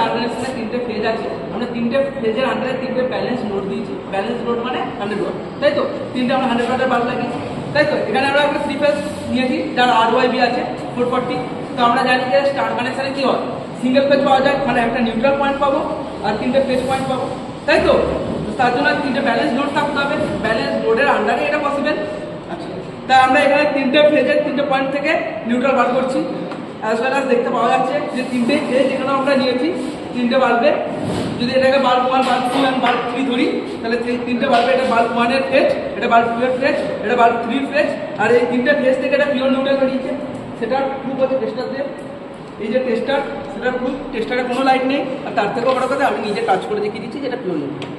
Star কানেকশনে 3টে phase আছে, আমরা 3টে ফেজের আন্ডারে 3টে ব্যালেন্স লোড দিয়েছি। ব্যালেন্স লোড মানে 100 ওয়াট, তাই তো? 3টে আমরা 100 ওয়াটের বাল্ব লাগিয়েছি, তাই তো? এখানে আমরা একটা 3 ফেজ নিয়েছি যার RYB আছে 440। তো আমরা জানি যে স্টার কানেকশনে কি হয়, সিঙ্গেল ফেজ পাওয়া যায়, মানে একটা নিউট্রাল পয়েন্ট পাবো আর 3টে ফেজ পয়েন্ট পাবো, তাই তো? তার জন্য 3টে ব্যালেন্স লোড থাকতে হবে, ব্যালেন্স লোডের আন্ডারে এটা পসিবল। আচ্ছা, তাই আমরা এখানে 3টে ফেজের 3টে পয়েন্ট থেকে নিউট্রাল বার করছি। অ্যাজ ওয়েল অ্যাজ দেখতে পাওয়া যাচ্ছে যে 3টে ফেজ এখানে আমরা নিয়েছি 3টে বাল্বে। যদি এটাকে বাল্ব 1, বাল্ব 2 এবং বাল্ব 3 ধরি, তাহলে 3টে বাল্বে এটা বাল্ব 1 এর ফেজ, এটা বাল্ব 2 এর ফেজ, এটা বাল্ব 3 ফেজ, আর এই 3টে ফেজ থেকে এটা পিওর নিউট্রাল বেরিয়েছে। সেটা প্রুফ হচ্ছে টেস্টার দিয়ে, এই যে টেস্টার, সেটা প্রুফ। টেস্টারে কোনো লাইট নেই, আর তার থেকেও বড় কথা আমি নিজে কাজ করে দেখিয়ে দিচ্ছি যেটা পিওর নিউট্রাল।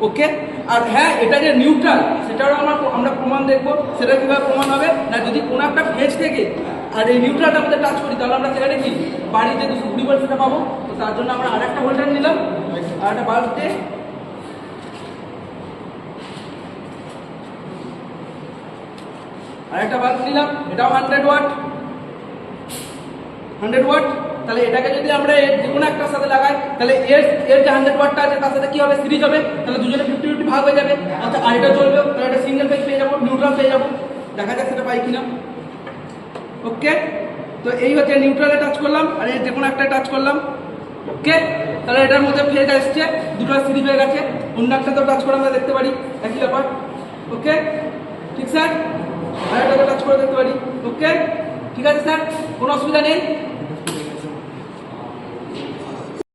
ওকে, আর হ্যাঁ, এটা যে নিউট্রাল সেটাও আমরা প্রমাণ দেখবো। সেটা কীভাবে প্রমাণ হবে না, যদি কোনো একটা ফেজ থেকে আর এই নিউট্রালটা আমাদের টাচ করি, তাহলে আমরা সেখানে কি বাড়ির যে 220 ভোল্ট সেটা পাবো। তো তার জন্য আমরা আরেকটা ভোল্টেজ নিলাম, আর একটা বাল্ব দিয়ে আরেকটা বাল্ব নিলাম, এটাও 100 ওয়াট। তাহলে এটাকে যদি আমরা যে কোনো একটার সাথে লাগাই, তাহলে এর যে 100 ওয়াটটা আছে তার সাথে কি হবে, সিরিজ হবে। তাহলে দুজনে 50-50 ভাগ হয়ে যাবে। আচ্ছা, আর এটা চলবে, তাহলে এটা সিঙ্গেল ফেজ পেয়ে যাবো, নিউট্রাল পেয়ে যাবো। দেখা যাক সেটা পাই কিনা। ওকে, তো এই হচ্ছে নিউট্রালে টাচ করলাম আর যে কোনো একটা টাচ করলাম। ওকে, তাহলে এটার মধ্যে ফেজ আসছে, দুটো সিরিজ হয়ে গেছে। অন্য একটা তো টাচ করে আমরা দেখতে পারি, একই ব্যাপার। ওকে, ঠিক স্যার, আর একটা টাচ করে দেখতে পারি। ওকে, ঠিক আছে স্যার, কোনো অসুবিধা নেই।